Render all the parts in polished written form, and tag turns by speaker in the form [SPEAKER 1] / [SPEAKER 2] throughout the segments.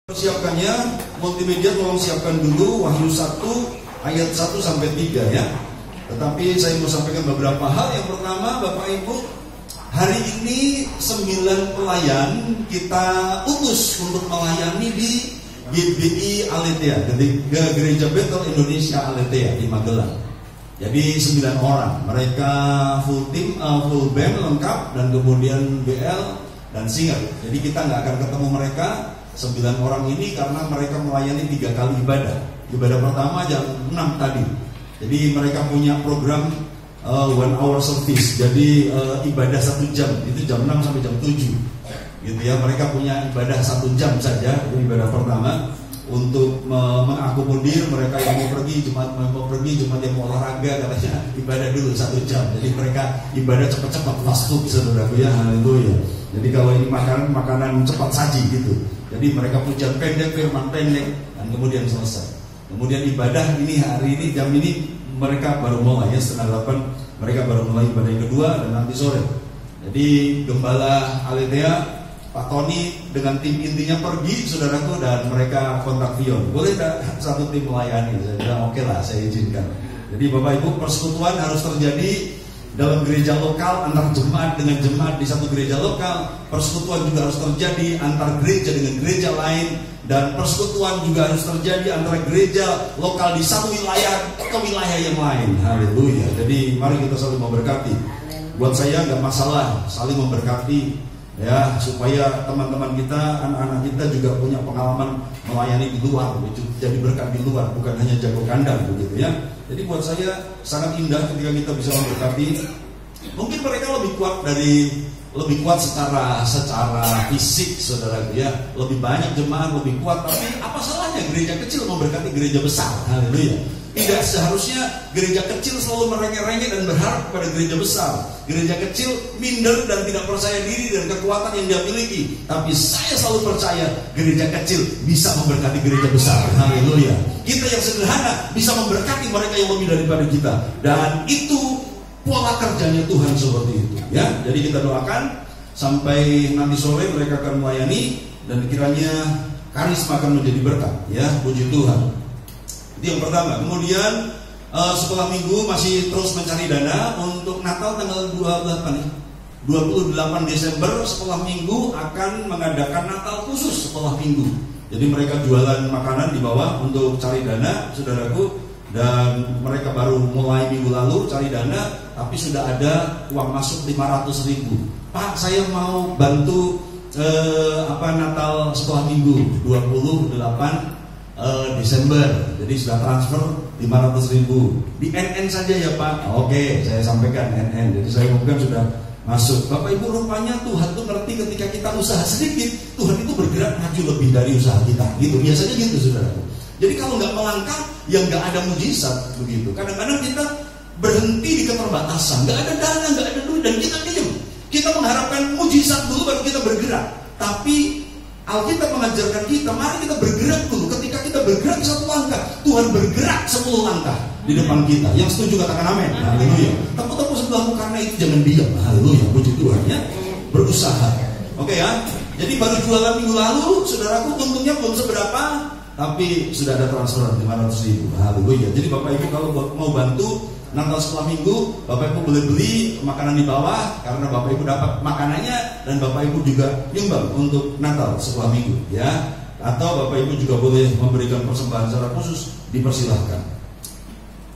[SPEAKER 1] Persiapkannya, multimedia tolong siapkan dulu Wahyu 1 ayat 1 sampai 3 ya. Tetapi saya mau sampaikan beberapa hal. Yang pertama, Bapak Ibu, hari ini 9 pelayan kita utus untuk melayani di GBI Aletheia, Gereja Betel Indonesia Aletheia di Magelang. Jadi 9 orang, mereka full team, full band lengkap, dan kemudian BL dan singer. Jadi kita nggak akan ketemu mereka 9 orang ini karena mereka melayani 3 kali ibadah. Ibadah pertama jam 6 tadi. Jadi mereka punya program 1 hour service. Jadi ibadah 1 jam, itu jam 6 sampai jam 7. Gitu ya, mereka punya ibadah 1 jam saja, itu ibadah pertama. Untuk mengakomodir mereka yang mau pergi, Jumat yang mau olahraga, katanya ibadah dulu 1 jam. Jadi mereka ibadah cepat-cepat, fast food, saudaraku ya, haleluya. Jadi kalau ini makanan cepat saji gitu. Jadi mereka pujian pendek, firman pendek, dan kemudian selesai. Kemudian ibadah ini hari ini jam ini mereka baru mulai ya, 7:30 mereka baru mulai ibadah yang kedua, dan nanti sore. Jadi Gembala Aletheia Pak Tony dengan tim intinya pergi, saudaraku, dan mereka kontak Vion. Boleh tak satu tim melayani? Saya bilang oke lah, saya izinkan. Jadi Bapak Ibu, persekutuan harus terjadi dalam gereja lokal, antar jemaat dengan jemaat di satu gereja lokal. Persekutuan juga harus terjadi antar gereja dengan gereja lain, dan persekutuan juga harus terjadi antara gereja lokal di satu wilayah ke wilayah yang lain. Haleluya. Jadi mari kita saling memberkati. Buat saya nggak masalah saling memberkati ya, supaya teman-teman kita, anak-anak kita juga punya pengalaman melayani di luar, jadi berkat di luar, bukan hanya jago kandang begitu ya. Jadi buat saya sangat indah ketika kita bisa memberkati. Mungkin mereka lebih kuat secara fisik, saudara ya, lebih banyak jemaat, lebih kuat. Tapi apa salahnya gereja kecil memberkati gereja besar? Haleluya. Tidak seharusnya gereja kecil selalu merengek-rengek dan berharap kepada gereja besar. Gereja kecil minder dan tidak percaya diri dan kekuatan yang dia miliki. Tapi saya selalu percaya gereja kecil bisa memberkati gereja besar. Haleluya. Kita yang sederhana bisa memberkati mereka yang lebih daripada kita. Dan itu pola kerjanya Tuhan seperti itu ya. Jadi kita doakan sampai nanti sore mereka akan melayani, dan kiranya karisma akan menjadi berkat ya. Puji Tuhan. Itu yang pertama. Kemudian setelah minggu masih terus mencari dana untuk Natal tanggal 28 Desember. Setelah minggu akan mengadakan Natal khusus setelah minggu. Jadi mereka jualan makanan di bawah untuk cari dana, saudaraku. Dan mereka baru mulai minggu lalu cari dana, tapi sudah ada uang masuk 500.000. Pak, saya mau bantu Natal setelah minggu 28 Desember. Jadi sudah transfer 500.000 di NN saja ya Pak. Oke, saya sampaikan NN. Jadi saya mungkin sudah masuk. Bapak Ibu, rupanya Tuhan tuh ngerti ketika kita usaha sedikit, Tuhan itu bergerak maju lebih dari usaha kita. Gitu, biasanya gitu, saudaraku. Jadi kalau nggak melangkah, ya nggak ada mujizat begitu. Kadang-kadang kita berhenti di keterbatasan, nggak ada dana, nggak ada duit, dan kita diam. Kita mengharapkan mujizat dulu baru kita bergerak. Tapi Alkitab mengajarkan kita, mari kita bergerak dulu. Ketika kita bergerak 1 langkah, Tuhan bergerak 10 langkah di depan kita. Yang setuju katakan amin. Haleluya. Tepuk-tepuk sebelahmu karena itu, jangan diam. Haleluya. Puji Tuhan ya. Berusaha. Oke ya. Jadi baru jualan minggu lalu, saudaraku, untungnya belum seberapa, tapi sudah ada transfer 500.000. Haleluya. Jadi Bapak Ibu kalau mau bantu Natal setelah minggu, Bapak Ibu boleh beli makanan di bawah, karena Bapak Ibu dapat makanannya, dan Bapak Ibu juga nyumbang untuk Natal setelah minggu ya. Atau Bapak Ibu juga boleh memberikan persembahan secara khusus, dipersilahkan.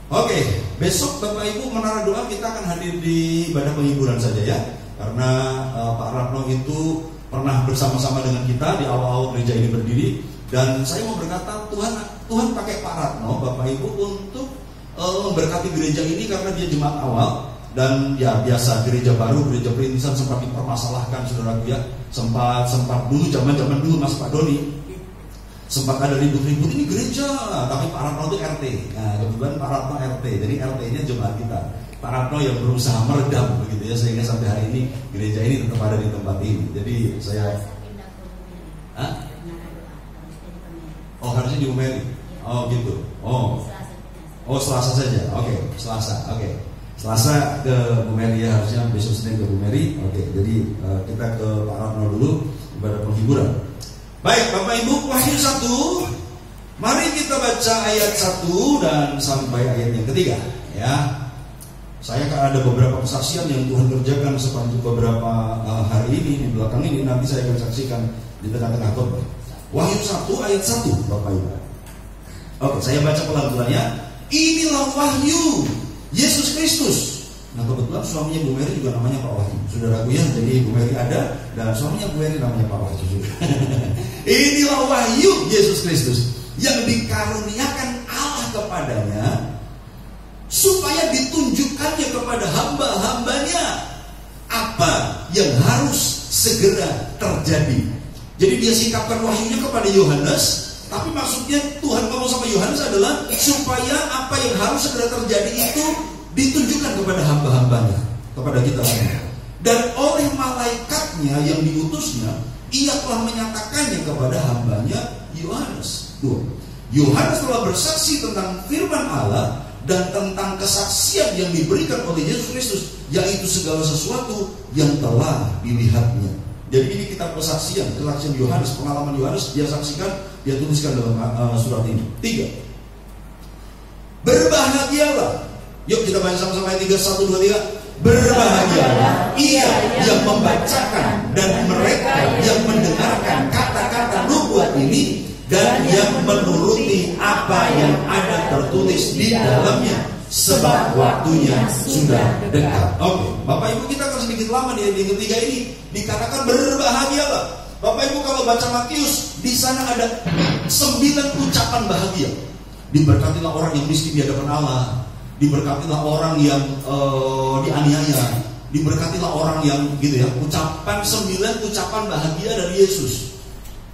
[SPEAKER 1] Oke, besok Bapak Ibu Menara Doa kita akan hadir di ibadah penghiburan saja ya. Karena Pak Ratno itu pernah bersama-sama dengan kita di awal-awal gereja ini berdiri. Dan saya mau berkata, Tuhan pakai Pak Ratno, Bapak Ibu, untuk memberkati gereja ini karena dia jemaat awal. Dan ya biasa, gereja baru, gereja perintisan sempat dipermasalahkan, saudaraku ya. Sempat dulu, zaman dulu Mas Pak Doni, sempat ada ribut-ribut ini gereja, tapi Pak Ratno itu RT. Nah kebetulan Pak Ratno RT, jadi RT-nya jemaat kita. Pak Ratno yang berusaha meredam begitu ya, sehingga sampai hari ini gereja ini tetap ada di tempat ini. Jadi saya harusnya di Umeri. Oh gitu. Oh Selasa saja. Oke, Selasa. Oke. Selasa ke Bu Meri ya, harusnya besok Senin ke Bu Meri. Oke, jadi kita ke Pak Ratno dulu ibadah penghiburan. Baik, Bapak Ibu, Wahyu 1. Mari kita baca ayat 1 dan sampai ayat yang ketiga, ya. Saya akan ada beberapa kesaksian yang Tuhan kerjakan sepanjang beberapa hari ini di belakang ini, nanti saya akan saksikan di tengah-tengah khotbah. Wahyu 1 ayat 1, Bapak Ibu. Oke, saya baca pelan-pelan ya. Inilah Wahyu Yesus Kristus. Nah, kebetulan suaminya Bu Mary juga namanya Pak Wahyu. Saudaraku ya, jadi Bu Mary ada dan suaminya Bu Mary namanya Pak Wahyu juga. Inilah Wahyu Yesus Kristus yang dikaruniakan Allah kepadanya supaya ditunjukkannya kepada hamba-hambanya apa yang harus segera terjadi. Jadi dia singkapkan wahyunya kepada Yohanes, tapi maksudnya Tuhan ngomong sama Yohanes adalah supaya apa yang harus segera terjadi itu ditunjukkan kepada hamba-hambanya, kepada kita semua. Dan oleh malaikatnya yang diutusnya, ia telah menyatakannya kepada hambanya Yohanes. Yohanes telah bersaksi tentang firman Allah dan tentang kesaksian yang diberikan oleh Yesus Kristus, yaitu segala sesuatu yang telah dilihatnya. Jadi ini kitab kesaksian Yohanes, pengalaman Yohanes, dia saksikan, dia tuliskan dalam surat ini. 3. Berbahagialah. Yuk kita baca sama-sama ayat 3, 1, 2, 3. Berbahagialah ia yang membacakan dan mereka yang mendengarkan kata-kata nubuat ini dan yang menuruti apa yang ada tertulis di dalamnya, sebab waktunya sudah dekat. Oke, Bapak Ibu, kita akan sedikit lama di ayat ketiga ini dikatakan berbahagialah. Bapak Ibu kalau baca Matius, di sana ada 9 ucapan bahagia. Diberkatilah orang yang miskin di hadapan Allah, diberkatilah orang yang dianiaya, diberkatilah orang yang gitu ya. 9 ucapan bahagia dari Yesus.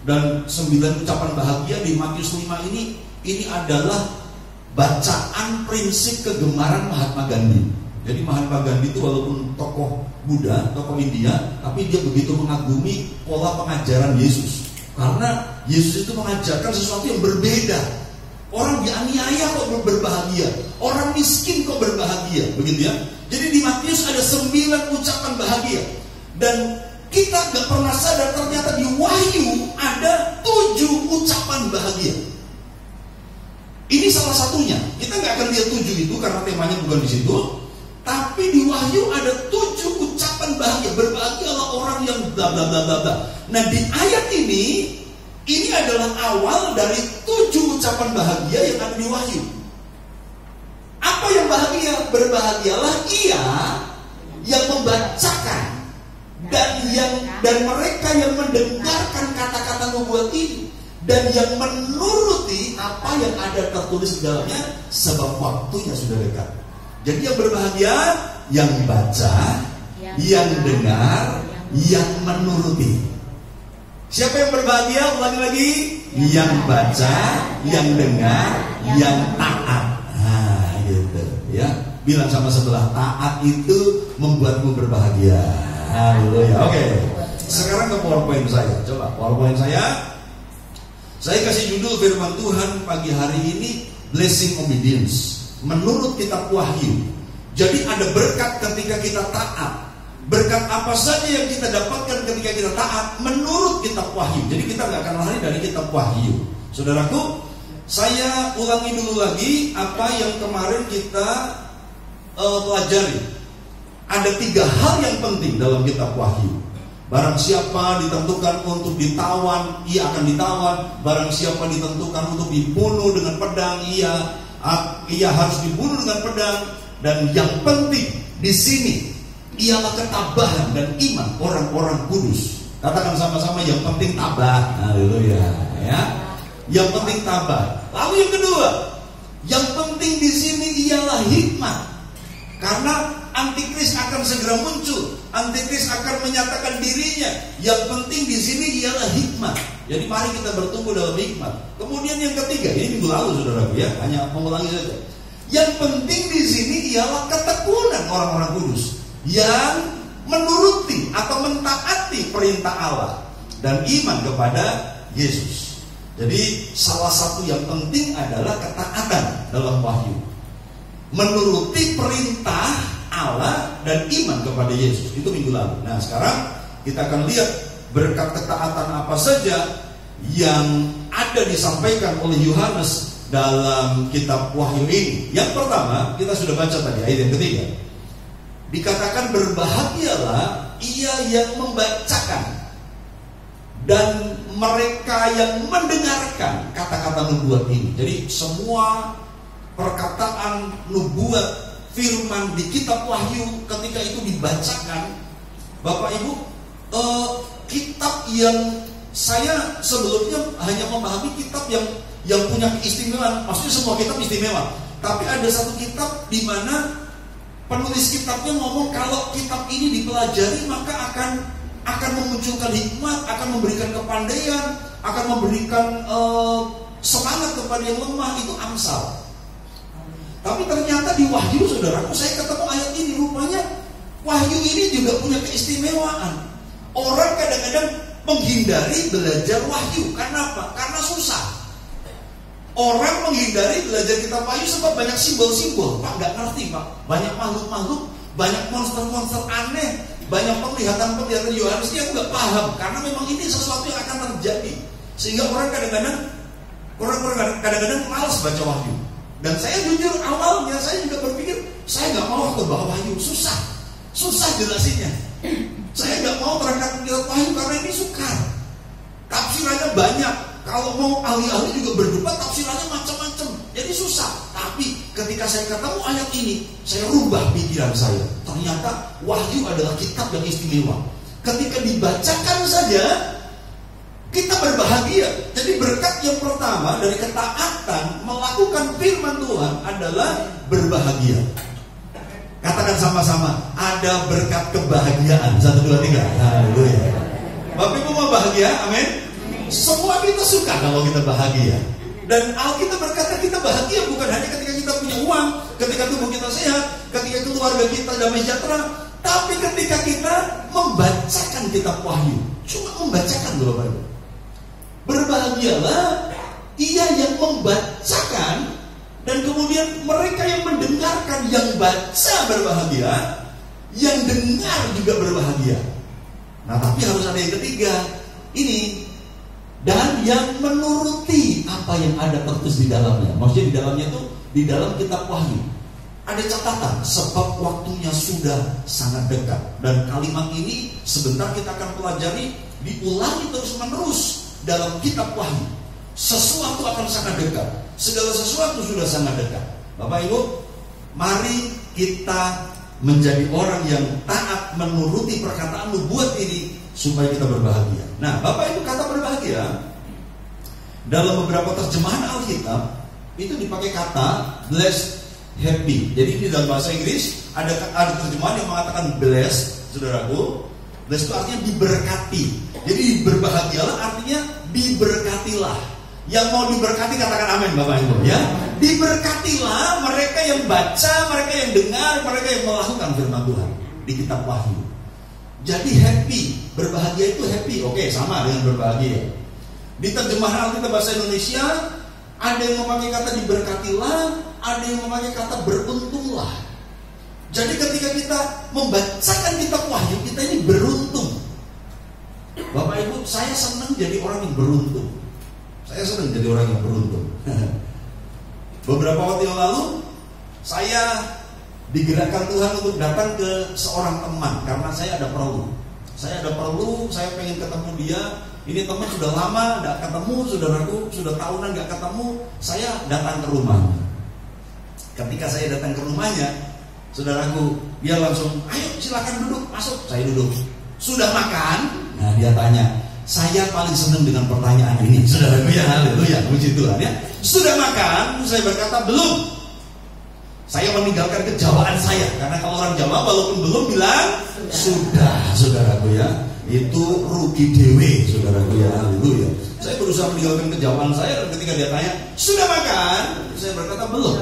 [SPEAKER 1] Dan 9 ucapan bahagia di Matius 5 ini adalah bacaan prinsip kegemaran Mahatma Gandhi. Jadi Mahatma Gandhi itu walaupun tokoh Buddha, tokoh India, tapi dia begitu mengagumi pola pengajaran Yesus. Karena Yesus itu mengajarkan sesuatu yang berbeda. Orang dianiaya kok berbahagia, orang miskin kok berbahagia, begitu ya. Jadi di Matius ada 9 ucapan bahagia. Dan kita gak pernah sadar ternyata di Wahyu ada 7 ucapan bahagia. Ini salah satunya. Kita gak akan lihat 7 itu karena temanya bukan di situ. Tapi di Wahyu ada 7 ucapan bahagia. Berbahagialah orang yang bla bla bla bla. Nah di ayat ini adalah awal dari 7 ucapan bahagia yang ada di Wahyu. Apa yang bahagia? Berbahagialah ia yang membacakan dan mereka yang mendengarkan kata-kata nubuat ini dan yang menuruti apa yang ada tertulis di dalamnya, sebab waktunya sudah dekat. Jadi yang berbahagia yang baca, yang dengar, yang menuruti. Siapa yang berbahagia? Ulangi lagi. Yang baca, yang dengar, yang taat. Nah, gitu ya. Bilang sama sebelah, taat itu membuatmu berbahagia. Haleluya. Oke. Sekarang ke PowerPoint saya. Coba PowerPoint saya. Saya kasih judul firman Tuhan pagi hari ini, Blessing Obedience. Menurut kitab Wahyu. Jadi ada berkat ketika kita taat. Berkat apa saja yang kita dapatkan ketika kita taat menurut kitab Wahyu. Jadi kita gak akan lari dari kitab Wahyu. Saudaraku, saya ulangi dulu lagi apa yang kemarin kita pelajari. Ada 3 hal yang penting dalam kitab Wahyu. Barang siapa ditentukan untuk ditawan, ia akan ditawan. Barang siapa ditentukan untuk dibunuh dengan pedang, ia harus dibunuh dengan pedang. Dan yang penting di sini ialah ketabahan dan iman orang-orang kudus. Katakan sama-sama, yang penting tabah. Haleluya, ya. Yang penting tabah. Lalu yang kedua, yang penting di sini ialah hikmat. Karena Antikris akan segera muncul. Antikris akan menyatakan dirinya. Yang penting di sini ialah hikmat. Jadi mari kita bertumbuh dalam hikmat. Kemudian yang ketiga, ini minggu lalu saudaraku ya, hanya mengulangi saja. Yang penting di sini ialah ketekunan orang-orang kudus yang menuruti atau mentaati perintah Allah dan iman kepada Yesus. Jadi salah satu yang penting adalah ketaatan dalam Wahyu. Menuruti perintah Allah dan iman kepada Yesus. Itu minggu lalu. Nah sekarang kita akan lihat berkat ketaatan apa saja yang ada disampaikan oleh Yohanes dalam kitab Wahyu ini. Yang pertama, kita sudah baca tadi ayat yang ketiga. Dikatakan berbahagialah ia yang membacakan dan mereka yang mendengarkan kata-kata nubuat ini. Jadi semua perkataan nubuat firman di kitab Wahyu ketika itu dibacakan, Bapak Ibu, kitab yang saya sebelumnya hanya memahami kitab yang punya keistimewaan. Maksudnya semua kitab istimewa, tapi ada satu kitab di mana penulis kitabnya ngomong kalau kitab ini dipelajari maka akan memunculkan hikmat, akan memberikan kepandaian, akan memberikan semangat kepada yang lemah. Itu Amsal. Tapi ternyata di Wahyu, saudaraku, saya ketemu ayat ini. Rupanya Wahyu ini juga punya keistimewaan. Orang kadang-kadang menghindari belajar Wahyu. Karena apa? Karena susah. Orang menghindari belajar kitab Wahyu sebab banyak simbol-simbol. Pak, nggak ngerti, Pak. Banyak makhluk-makhluk, banyak monster-monster aneh, banyak penglihatan-penglihatan Yohanes ini aku nggak paham. Karena memang ini sesuatu yang akan terjadi. Sehingga orang kadang-kadang malas baca Wahyu. Dan saya jujur awalnya saya juga berpikir saya nggak mau ke bawah Wahyu, susah jelasinnya. Saya nggak mau terangkat kitab Wahyu karena ini sukar. Tafsirannya banyak. Kalau mau ahli-ahli juga berdebat, tafsirannya macam-macam. Jadi susah. Tapi ketika saya ketemu ayat ini, saya rubah pikiran saya. Ternyata Wahyu adalah kitab yang istimewa. Ketika dibacakan saja, kita berbahagia. Jadi berkat yang pertama dari ketaatan melakukan firman Tuhan adalah berbahagia. Katakan sama-sama, ada berkat kebahagiaan. 1, 2, 3. Haleluya. Bapak Ibu mau bahagia? Amin. Semua kita suka kalau kita bahagia. Dan Alkitab berkata kita bahagia bukan hanya ketika kita punya uang, ketika tubuh kita sehat, ketika keluarga kita damai sejahtera, tapi ketika kita membacakan kitab Wahyu. Cuma membacakan loh Bapak Ibu. Berbahagialah ia yang membacakan dan kemudian mereka yang mendengarkan. Yang baca berbahagia, yang dengar juga berbahagia. Nah tapi harus ada yang ketiga ini, dan yang menuruti apa yang ada tertulis di dalamnya. Maksudnya di dalamnya itu di dalam kitab Wahyu ada catatan sebab waktunya sudah sangat dekat. Dan kalimat ini sebentar kita akan pelajari, diulangi terus-menerus dalam kitab Wahyu. Sesuatu akan sangat dekat. Segala sesuatu sudah sangat dekat. Bapak Ibu, mari kita menjadi orang yang taat menuruti perkataan nubuat ini supaya kita berbahagia. Nah, Bapak Ibu, kata berbahagia dalam beberapa terjemahan Alkitab itu dipakai kata blessed, happy. Jadi di dalam bahasa Inggris ada terjemahan yang mengatakan blessed, saudaraku. Blessed itu artinya diberkati. Jadi berbahagialah artinya diberkatilah. Yang mau diberkati katakan amin Bapak Ibu ya. Diberkatilah mereka yang baca, mereka yang dengar, mereka yang melakukan firman Tuhan di kitab Wahyu. Jadi happy, berbahagia itu happy. Oke, sama dengan berbahagia. Di terjemahan Alkitab bahasa Indonesia ada yang memakai kata diberkatilah, ada yang memakai kata beruntunglah. Jadi ketika kita membacakan kitab Wahyu, kita ini beruntung. Bapak Ibu, saya senang jadi orang yang beruntung. Saya senang jadi orang yang beruntung. Beberapa waktu yang lalu saya digerakkan Tuhan untuk datang ke seorang teman karena saya ada perlu. Saya pengen ketemu dia. Ini teman sudah lama gak ketemu, saudaraku, sudah tahunan gak ketemu. Saya datang ke rumahnya. Ketika saya datang ke rumahnya, saudaraku, dia langsung, ayo silakan duduk, masuk. Saya duduk. Sudah makan? Nah dia tanya. Saya paling senang dengan pertanyaan ini, saudaraku ya, haleluya, puji Tuhan ya. Sudah makan? Saya berkata belum. Saya meninggalkan kejawaan saya, karena kalau orang Jawa walaupun belum bilang sudah, saudaraku ya. Itu rugi dewe, saudaraku ya, haleluya. Saya berusaha meninggalkan kejawaan saya, dan ketika dia tanya sudah makan, saya berkata belum.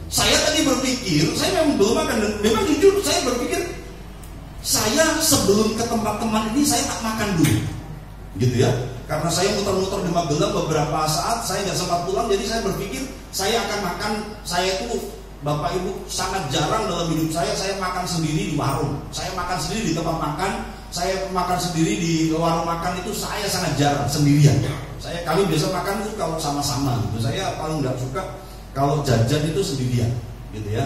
[SPEAKER 1] Saya tadi berpikir, saya memang belum makan, dan memang jujur saya berpikir saya sebelum ke tempat teman ini saya tak makan dulu. Gitu ya, karena saya muter-muter di Magelang beberapa saat, saya nggak sempat pulang, jadi saya berpikir saya akan makan. Saya itu Bapak Ibu sangat jarang dalam hidup saya makan sendiri di warung. Saya makan sendiri di tempat makan. saya makan sendiri di warung makan itu saya sangat jarang sendirian. Kami biasa makan itu kalau sama-sama gitu. Saya paling nggak suka kalau jajan itu sendirian, gitu ya.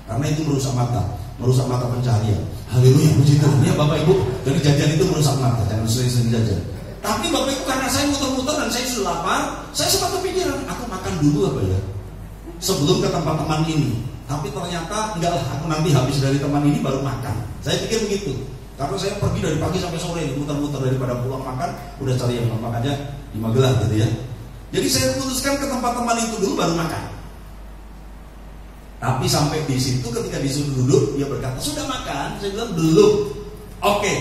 [SPEAKER 1] Karena itu merusak mata pencaharian. Haleluya, puji Tuhan. Ya Bapak Ibu, dari jajan itu merusak mata, jangan sering-sering jajan. Tapi Bapak Ibu, karena saya muter-muter dan saya sudah lapar, saya sempat kepikiran, aku makan dulu apa ya, sebelum ke tempat teman ini. Tapi ternyata enggak lah, aku nanti habis dari teman ini baru makan. Saya pikir begitu. Karena saya pergi dari pagi sampai sore, muter-muter, daripada pulang makan, udah cari yang makan aja di Magelang gitu ya. Jadi saya putuskan ke tempat teman itu dulu baru makan. Tapi sampai di situ ketika disuruh duduk, dia berkata, sudah makan? Saya bilang belum. Oke,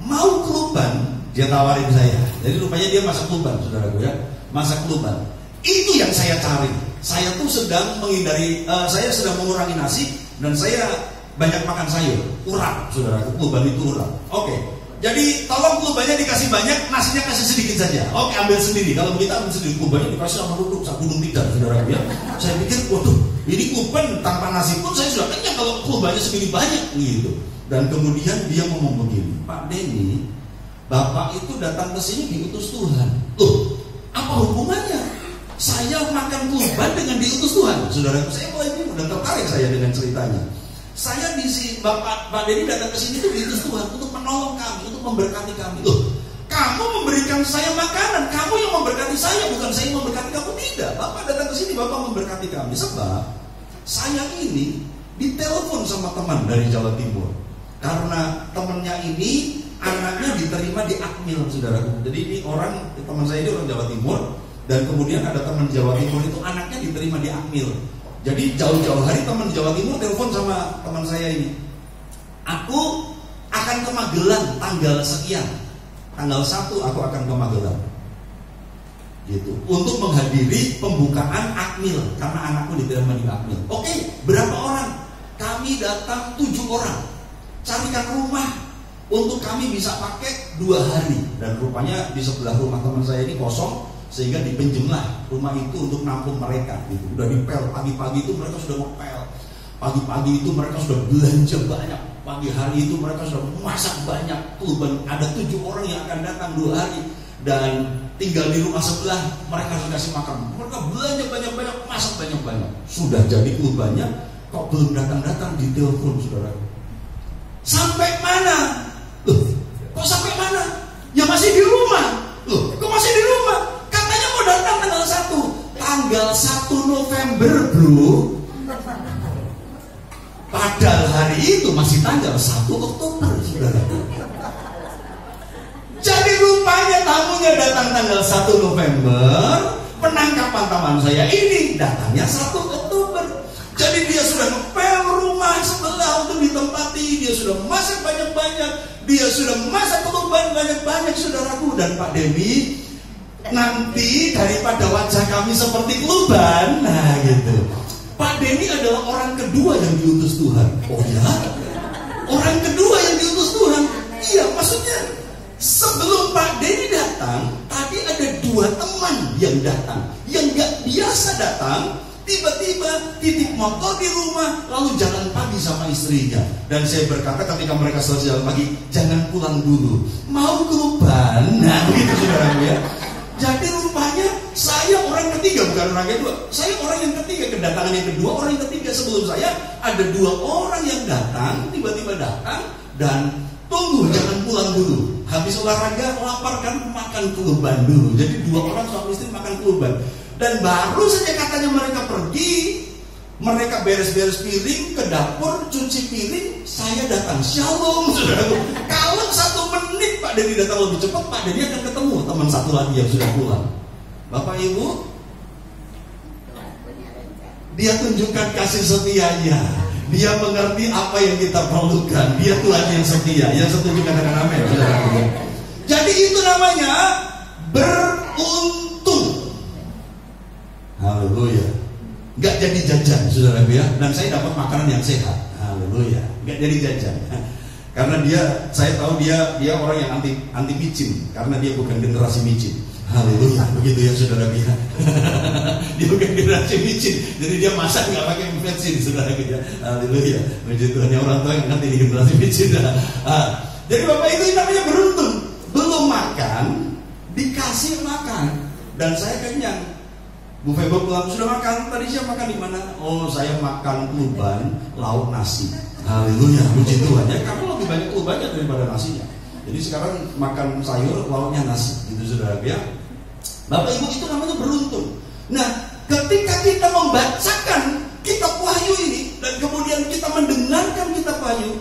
[SPEAKER 1] mau keluban? Dia tawarin saya. Jadi rupanya dia masak keluban, saudaraku ya, masak keluban. Itu yang saya cari. Saya tuh sedang menghindari, saya sedang mengurangi nasi dan saya banyak makan sayur, urap, saudaraku. Keluban itu urap. Oke. Jadi tolong kelubannya dikasih banyak, nasinya kasih sedikit saja. Oke, ambil sendiri. Kalau begitu ambil sendiri, kelubannya dikasih sama duduk, satu gunung tidak, saudara ya. Saya pikir, waduh, ini keluban tanpa nasi pun saya sudah kenyang kalau kelubannya segini banyak gitu. Dan kemudian dia ngomong begini, Pak Denny, Bapak itu datang ke sini diutus Tuhan. Loh, apa hubungannya? Saya makan keluban dengan diutus Tuhan, saudara. Saya mulai bingung dan tertarik saya dengan ceritanya. Saya di sini, Pak Denny datang ke sini itu diutus Tuhan untuk menolong kami, untuk memberkati kami. Loh, kamu memberikan saya makanan, kamu yang memberkati saya, bukan saya yang memberkati kamu. Tidak, Bapak datang ke sini, Bapak memberkati kami. Sebab saya ini ditelepon sama teman dari Jawa Timur. Karena temannya ini anaknya diterima di Akmil, saudaraku. Jadi ini teman saya ini orang Jawa Timur. Dan kemudian ada teman Jawa Timur itu anaknya diterima di Akmil. Jadi jauh-jauh hari teman Jawa Timur telepon sama teman saya ini. Aku akan ke Magelang tanggal sekian. Tanggal 1 aku akan ke Magelang. Gitu. Untuk menghadiri pembukaan Akmil karena anakku diterima di Akmil. Oke, berapa orang? Kami datang 7 orang. Carikan rumah untuk kami bisa pakai 2 hari. Dan rupanya di sebelah rumah teman saya ini kosong. Sehingga dipinjemlah rumah itu untuk nampung mereka gitu. Udah dipel, pagi-pagi itu mereka sudah ngepel. Pagi-pagi itu mereka sudah belanja banyak. Pagi hari itu mereka sudah masak banyak. Ada 7 orang yang akan datang 2 hari. Dan tinggal di rumah sebelah, mereka harus kasih makan. Mereka belanja banyak-banyak, masak banyak-banyak. Sudah jadi kelubannya, kok belum datang-datang di telepon, saudara. Sampai mana? Loh, kok sampai mana? Ya masih di rumah. Loh, kok masih di rumah? Katanya mau datang tanggal 1. Tanggal 1 November, bro. Padahal hari itu masih tanggal 1 Oktober, saudara. Jadi rupanya tamunya datang tanggal 1 November. Penangkapan taman saya ini datangnya 1 Oktober. Jadi dia sudah ngepel rumah sebelah untuk ditempati. Dia sudah masak banyak-banyak. Dia sudah masak keluban banyak-banyak, saudaraku. Dan Pak Denny, nanti daripada wajah kami seperti keluban, nah gitu. Pak Denny adalah orang kedua yang diutus Tuhan. Oh ya? Orang kedua yang diutus Tuhan. Iya, maksudnya sebelum Pak Denny datang, tadi ada 2 teman yang datang, yang gak biasa datang. Tiba-tiba titip motor di rumah, lalu jalan pagi sama istrinya. Dan saya berkata ketika mereka selesai jalan pagi, jangan pulang dulu, mau keluban. Nah begitu, saudara ya. Jadi rupanya saya orang ketiga, bukan orang kedua. Saya orang yang ketiga, kedatangan yang kedua, orang yang ketiga. Sebelum saya ada 2 orang yang datang, tiba-tiba datang dan tunggu, jangan pulang dulu. Habis olahraga, lapar kan, makan keluban dulu. Jadi 2 orang suami istri makan keluban. Dan baru saja katanya mereka pergi, mereka beres-beres piring ke dapur, cuci piring, saya datang. Shalom, saudaraku. Kalau 1 menit Pak Denny datang lebih cepat, Pak Denny akan ketemu teman satu lagi yang sudah pulang. Bapak Ibu, dia tunjukkan kasih setianya. Dia mengerti apa yang kita perlukan. Dia Tuhan yang setia. Yang setuju katakan amin, saudaraku. Jadi itu namanya beruntung. Haleluya. Gak jadi jajan, saudara ya. Dan saya dapat makanan yang sehat. Haleluya. Gak jadi jajan. Karena saya tahu dia orang yang anti micin. Karena dia bukan generasi micin. Haleluya. Begitu ya, saudara ya. Dia bukan generasi micin. Jadi dia masak gak pakai micin, saudara ya. Haleluya. Begitu hanya orang tua yang nanti di generasi micin. Jadi Bapak Ibu ini namanya beruntung. Belum makan, dikasih makan. Dan saya kenyang. Bu Febo pulang, sudah makan? Tadi siapa makan di mana? Oh, saya makan uban, lauk nasi. Haleluya, puji Tuhan. Ya, kamu lebih banyak ubannya daripada nasinya. Jadi sekarang makan sayur, lauknya nasi. Gitu saudara ya. Bapak Ibu itu namanya beruntung. Nah, ketika kita membacakan kitab Wahyu ini dan kemudian kita mendengarkan kitab Wahyu,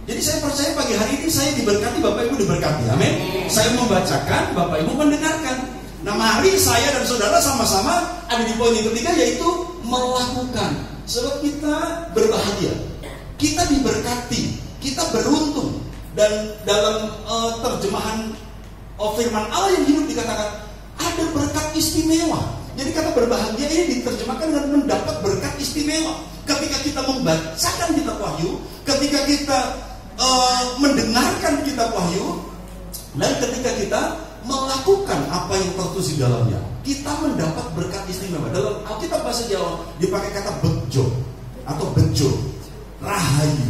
[SPEAKER 1] jadi saya percaya pagi hari ini saya diberkati, Bapak Ibu diberkati. Amin. Saya membacakan, Bapak Ibu mendengarkan. Nah, mari saya dan saudara sama-sama ada di poin yang ketiga, yaitu melakukan. Sebab kita berbahagia, kita diberkati, kita beruntung. Dan dalam terjemahan firman Allah yang hidup dikatakan ada berkat istimewa. Jadi kata berbahagia ini diterjemahkan dengan mendapat berkat istimewa. Ketika kita membacakan kitab Wahyu, ketika kita mendengarkan kitab Wahyu, dan ketika kita melakukan apa yang tertulis di dalamnya, kita mendapat berkat istimewa. Dalam Alkitab bahasa Jawa dipakai kata bejo atau bejo, rahayu,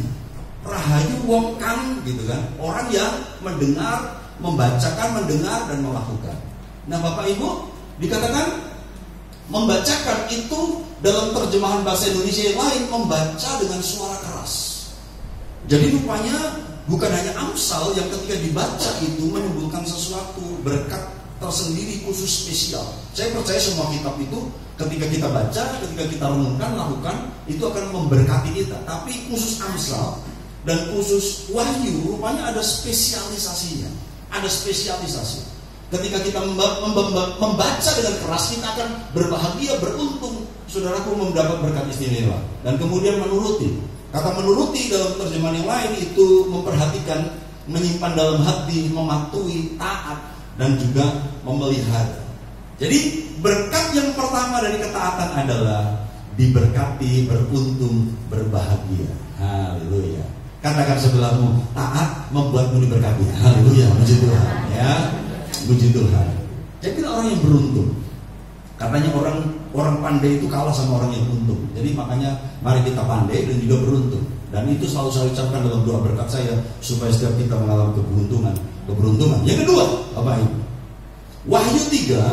[SPEAKER 1] rahayu wong kang, gitu kan? Orang yang mendengar, membacakan, mendengar dan melakukan. Nah, Bapak Ibu, dikatakan membacakan itu dalam terjemahan bahasa Indonesia yang lain membaca dengan suara keras. Jadi rupanya bukan hanya Amsal yang ketika dibaca itu menimbulkan sesuatu berkat tersendiri khusus spesial. Saya percaya semua kitab itu ketika kita baca, ketika kita renungkan, lakukan, itu akan memberkati kita. Tapi khusus Amsal dan khusus Wahyu rupanya ada spesialisasinya. Ada spesialisasi. Ketika kita membaca dengan keras, kita akan berbahagia, beruntung. Saudaraku mendapat berkat istimewa. Dan kemudian menuruti. Kata menuruti dalam terjemahan yang lain itu memperhatikan, menyimpan dalam hati, mematuhi, taat, dan juga memelihara. Jadi berkat yang pertama dari ketaatan adalah diberkati, beruntung, berbahagia. Haleluya. Katakan sebelahmu, taat membuatmu diberkati. Haleluya, puji Tuhan. Ya, puji Tuhan. Jadi orang yang beruntung. Katanya orang pandai itu kalah sama orang yang untung. Jadi makanya mari kita pandai dan juga beruntung. Dan itu selalu saya ucapkan dalam doa berkat saya supaya setiap kita mengalami keberuntungan. Yang kedua, Bapak Ibu, Wahyu 3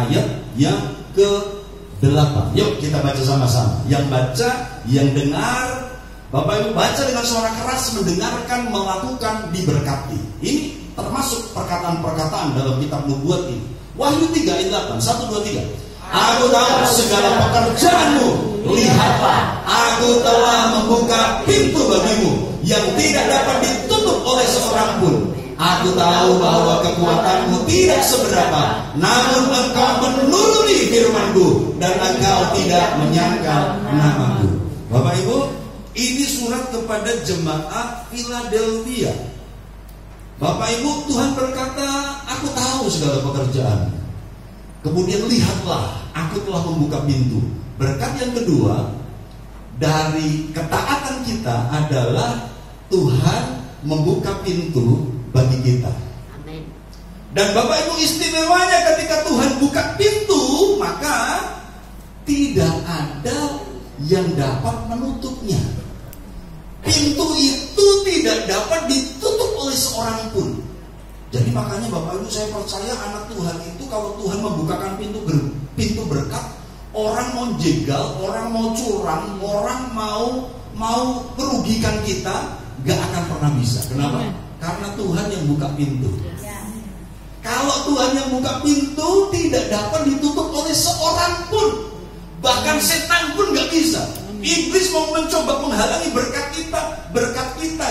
[SPEAKER 1] ayat yang ke-8. Yuk kita baca sama-sama. Yang baca, yang dengar, Bapak Ibu baca dengan suara keras, mendengarkan, melakukan, diberkati. Ini termasuk perkataan-perkataan dalam kitab nubuat ini. Wahyu 3 ayat 8. 1, 2, 3. Aku tahu segala pekerjaanmu. Lihatlah, aku telah membuka pintu bagimu yang tidak dapat ditutup oleh seorang pun. Aku tahu bahwa kekuatanmu tidak seberapa, namun engkau menuruti firman-Ku dan engkau tidak menyangkal nama-Ku. Bapak Ibu, ini surat kepada jemaat Philadelphia. Bapak Ibu, Tuhan berkata, aku tahu segala pekerjaan. Kemudian lihatlah, aku telah membuka pintu. Berkat yang kedua dari ketaatan kita adalah Tuhan membuka pintu bagi kita. Amin. Dan Bapak Ibu, istimewanya ketika Tuhan buka pintu, maka tidak ada yang dapat menutupnya. Pintu itu tidak dapat ditutup oleh seorang pun. Jadi makanya Bapak Ibu, saya percaya anak Tuhan itu kalau Tuhan membukakan pintu berkat, orang mau jegal, orang mau curang, orang mau merugikan kita, gak akan pernah bisa. Kenapa? Karena Tuhan yang buka pintu. Kalau Tuhan yang buka pintu, tidak dapat ditutup oleh seorang pun. Bahkan setan pun gak bisa. Iblis mau mencoba menghalangi berkat kita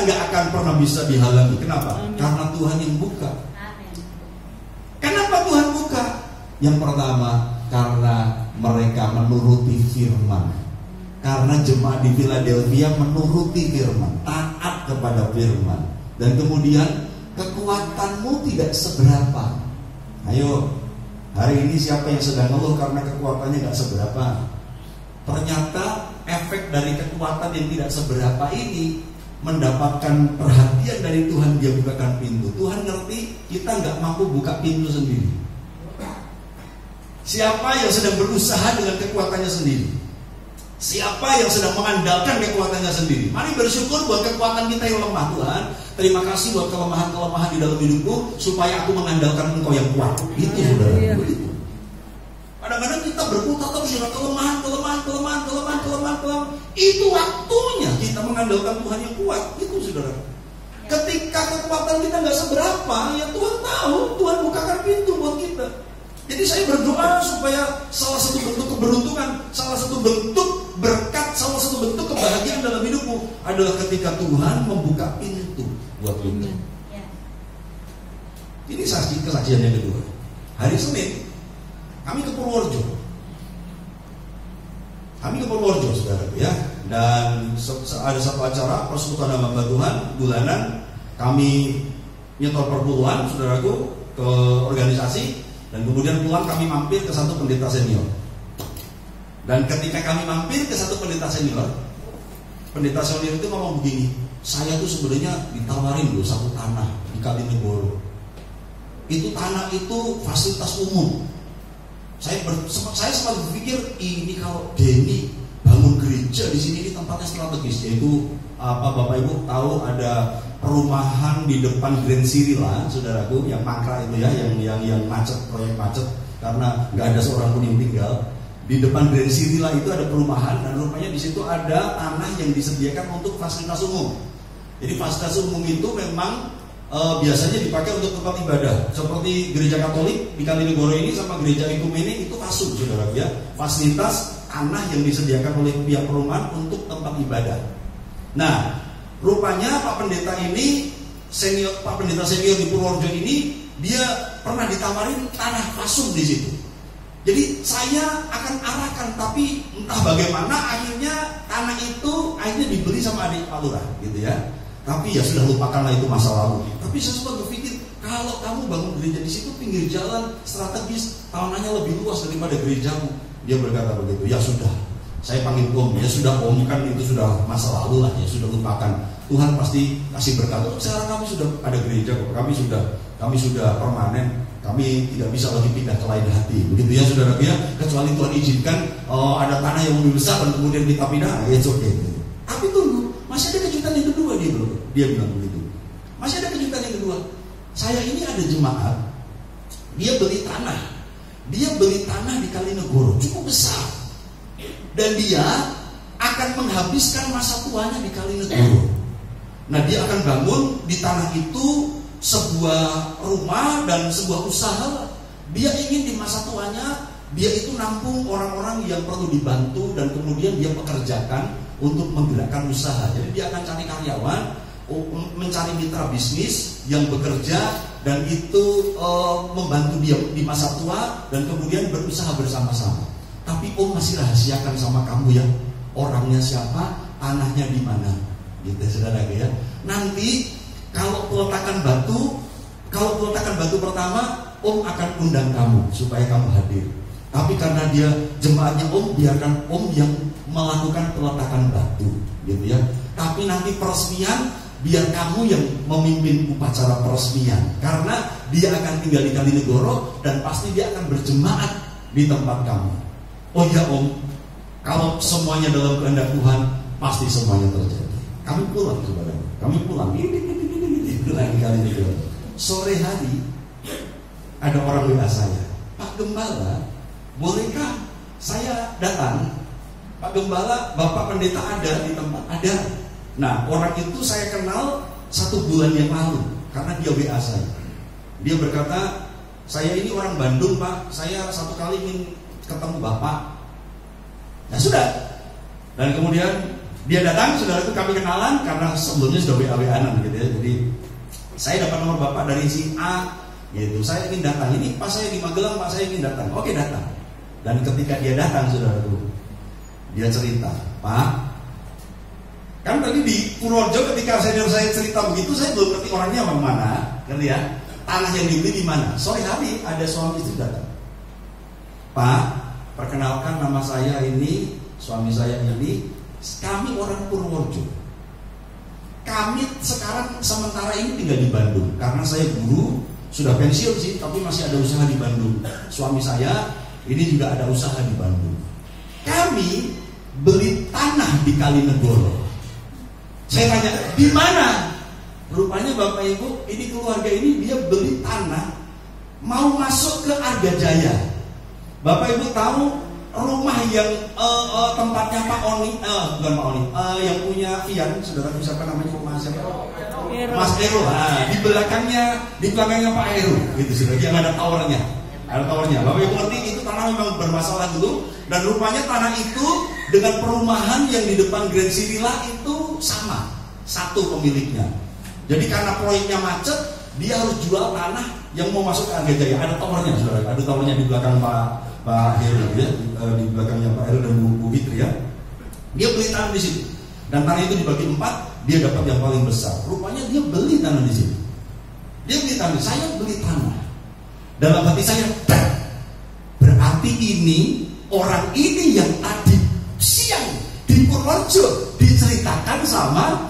[SPEAKER 1] gak akan pernah bisa dihalangi. Kenapa? Karena Tuhan yang buka. Kenapa Tuhan buka? Yang pertama, karena mereka menuruti firman. Karena jemaat di Philadelphia menuruti firman, taat kepada firman. Dan kemudian kekuatanmu tidak seberapa. Ayo, hari ini siapa yang sedang ngeluh karena kekuatannya gak seberapa? Ternyata efek dari kekuatan yang tidak seberapa ini mendapatkan perhatian dari Tuhan. Dia bukakan pintu. Tuhan ngerti kita nggak mampu buka pintu sendiri. Siapa yang sedang berusaha dengan kekuatannya sendiri? Siapa yang sedang mengandalkan kekuatannya sendiri? Mari bersyukur buat kekuatan kita yang lemah, Tuhan. Terima kasih buat kelemahan-kelemahan di dalam hidupku, supaya aku mengandalkan Engkau yang kuat. Itu saudara, begitu. Kadang-kadang kita berputar terus dengan kelemahan. Itu waktunya kita mengandalkan Tuhan yang kuat. Itu saudara. Ketika kekuatan kita nggak seberapa, ya Tuhan tahu, Tuhan bukakan pintu buat kita. Jadi saya berdoa supaya salah satu bentuk keberuntungan, salah satu bentuk berkat, salah satu bentuk kebahagiaan dalam hidupmu adalah ketika Tuhan membuka pintu buat kita. Ini kesaksian yang kedua. Hari Senin kami ke Purworejo. Saudara ya. Dan ada satu acara persekutuan hamba Tuhan bulanan. Kami nyetor perpuluhan, saudaraku, ke organisasi. Dan kemudian pulang kami mampir ke satu pendeta senior. Dan ketika kami mampir ke satu pendeta senior itu ngomong begini, saya tuh sebenarnya ditawarin loh satu tanah di Kalinegoro. Itu tanah itu fasilitas umum. Saya sempat berpikir, ini kalau Denny bangun gereja di sini, ini tempatnya strategis. Yaitu Bapak Ibu tahu ada perumahan di depan Grand Sirila, saudaraku, yang mangkrak itu ya, yang macet, proyek macet karena nggak ada seorang pun yang tinggal. Di depan Grand Sirila itu ada perumahan, dan rupanya di situ ada tanah yang disediakan untuk fasilitas umum. Jadi fasilitas umum itu memang biasanya dipakai untuk tempat ibadah, seperti gereja Katolik di Kalinegoro ini sama gereja Ekumene itu FASUM, saudara ya, fasilitas tanah yang disediakan oleh pihak perumahan untuk tempat ibadah. Nah, rupanya Pak Pendeta senior di Purworejo ini, dia pernah ditawarin tanah FASUM di situ. Jadi saya akan arahkan, tapi entah bagaimana akhirnya tanah itu akhirnya dibeli sama adik Pak Lurah, gitu ya. Tapi ya sudah, lupakanlah itu masa lalu. Tapi saya sempat berpikir, kalau kamu bangun gereja di situ pinggir jalan strategis, tanahnya lebih luas daripada gerejamu. Dia berkata begitu. Ya sudah, saya panggil Om. Ya sudah Om, kan itu sudah masa lalu lah, ya sudah, lupakan. Tuhan pasti kasih berkat. Sekarang kami sudah ada gereja kok. Kami sudah permanen. Kami tidak bisa lagi pindah ke lain hati. Begitu ya saudara ya. Kecuali Tuhan izinkan ada tanah yang lebih besar dan kemudian kita pindah, ya it's okay. Tapi tunggu, masih ada kejutan yang kedua. Dia bilang begitu. Masih ada kejutan yang kedua. Saya ini ada jemaat, dia beli tanah di Kalinegoro cukup besar, dan dia akan menghabiskan masa tuanya di Kalinegoro. Nah, dia akan bangun di tanah itu sebuah rumah dan sebuah usaha. Dia ingin di masa tuanya dia itu nampung orang-orang yang perlu dibantu, dan kemudian dia pekerjakan untuk menggerakkan usaha. Jadi dia akan cari karyawan, mencari mitra bisnis yang bekerja, dan itu membantu dia di masa tua, dan kemudian berusaha bersama-sama. Tapi Om masih rahasiakan sama kamu ya, orangnya siapa, tanahnya di mana, gitu saudara ya. Nanti kalau peletakan batu pertama, Om akan undang kamu supaya kamu hadir. Tapi karena dia jemaatnya Om, biarkan Om yang melakukan peletakan batu, gitu ya. Tapi nanti peresmian biar kamu yang memimpin upacara peresmian, karena dia akan tinggal di Kalinegoro dan pasti dia akan berjemaat di tempat kamu. Oh ya Om, kalau semuanya dalam kehendak Tuhan, pasti semuanya terjadi. Kami pulang saudara, kami pulang lagi Kalinegoro. Sore hari ada orang WA saya, Pak Gembala, bolehkah saya datang? Pak Gembala, Bapak Pendeta ada di tempat? Ada. Nah, orang itu saya kenal 1 bulan yang lalu karena dia WA saya. Dia berkata, saya ini orang Bandung Pak, saya satu kali ingin ketemu Bapak. Ya sudah. Dan kemudian dia datang, saudara itu kami kenalan karena sebelumnya sudah WA-WA-an gitu ya. Jadi saya dapat nomor Bapak dari si A gitu. Saya ingin datang. Ini pas saya di Magelang Pak, saya ingin datang. Oke, datang. Dan ketika dia datang, saudaraku, dia cerita, Pak, kan tadi di Purworejo ketika senior saya cerita begitu, saya belum ngerti orangnya mana, kan ya? Tanah yang dibeli di mana? Sore hari ada suami istri datang. Pak, perkenalkan nama saya ini, suami saya ini, kami orang Purworejo. Kami sekarang sementara ini tinggal di Bandung karena saya guru, sudah pensiun sih, tapi masih ada usaha di Bandung. Suami saya ini juga ada usaha di Bandung. Kami beli tanah di Kalinegoro. Saya tanya, di mana? Rupanya Bapak Ibu, ini keluarga ini dia beli tanah mau masuk ke Argajaya. Bapak Ibu tahu rumah yang tempatnya Pak Oni, bukan Pak Oni, yang punya Vian, saudara siapa namanya, rumah siapa? Mas Ero. Nah, di belakangnya Pak Ero, gitu saudara, yang ada towernya. Ada towernya. Bapak Ibu ngerti itu tanah memang bermasalah dulu, dan rupanya tanah itu dengan perumahan yang di depan Grand Sirila itu sama, satu pemiliknya. Jadi karena proyeknya macet, dia harus jual tanah yang mau masuk ke Argajaya. Ada towernya, saudara. Ada towernya di belakang Pak Heru, ya, di belakangnya Pak Heru dan Bu Fitri, ya. Dia beli tanah di situ, dan tanah itu dibagi 4, dia dapat yang paling besar. Rupanya dia beli tanah di situ. Dia beli tanah, saya beli tanah. Dalam hati saya, berarti ini orang ini yang tadi siang di Purworejo diceritakan sama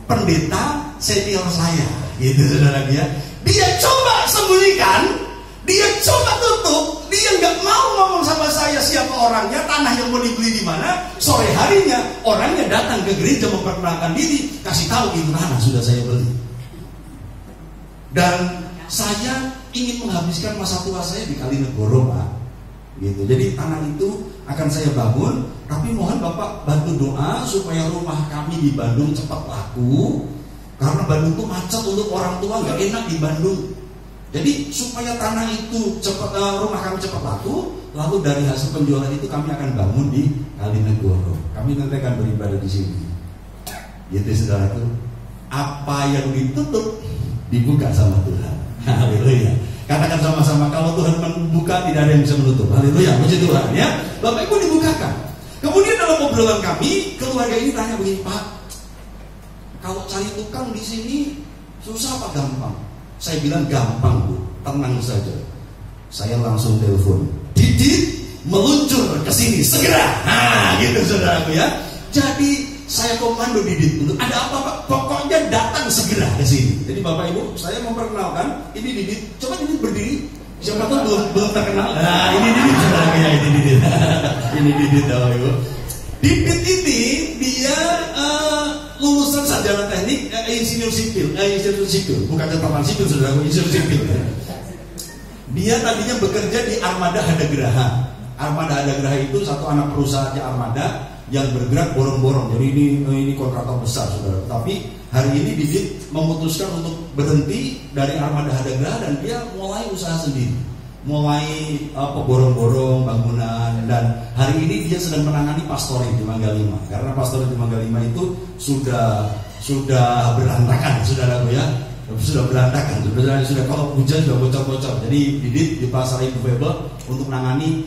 [SPEAKER 1] pendeta senior saya, gitu saudara dia. Dia coba sembunyikan, dia coba tutup, dia nggak mau ngomong sama saya siapa orangnya, tanah yang mau dibeli di mana. Sore harinya orangnya datang ke gereja memperkenalkan diri, kasih tahu itu tanah sudah saya beli. Dan saya ingin menghabiskan masa tua saya di Kalinegoro, Pak. Gitu. Jadi tanah itu akan saya bangun, tapi mohon Bapak bantu doa supaya rumah kami di Bandung cepat laku, karena Bandung itu macet, untuk orang tua nggak enak di Bandung. Jadi supaya tanah itu cepat, rumah kami cepat laku, lalu dari hasil penjualan itu kami akan bangun di Kalinegoro. Kami nanti akan beribadah di sini. Gitu saudaraku. Apa yang ditutup dibuka sama Tuhan. Haleluya. Katakan sama-sama, kalau Tuhan membuka tidak ada yang bisa menutup. Haleluya, puji Tuhan, ya. Bapak Ibu dibukakan. Kemudian dalam obrolan kami, keluarga ini tanya begini, Pak, kalau cari tukang di sini susah apa gampang? Saya bilang gampang, Bu, tenang saja. Saya langsung telepon, Didit meluncur ke sini segera. Nah, gitu saudaraku, ya. Jadi saya komando Didit untuk ada apa Pak? Pokoknya datang segera ke sini. Jadi Bapak Ibu, saya memperkenalkan, ini Didit. Coba Didit berdiri. Siapa tahu belum terkenal. Nah, ini Didit saudara, ya, ini Didit. Ini Didit, Bapak Ibu. Didit ini dia lulusan sarjana teknik insinyur sipil, bukan catatan sipil saudara, insinyur sipil. Dia tadinya bekerja di Armada Hadagraha. Armada Hadagraha itu satu anak perusahaannya Armada yang bergerak borong-borong. Jadi ini kontraktor besar, saudara. Tapi hari ini Didit memutuskan untuk berhenti dari Armada Hadagraha dan dia mulai usaha sendiri, mulai borong-borong bangunan. Dan hari ini dia sedang menangani pastori di Mangga 5, karena pastori di Mangga 5 itu sudah berantakan, saudaraku, ya. Sudah berantakan, sudah kalau hujan sudah bocor-bocor. Jadi Didit dipasrahin ke Febel untuk menangani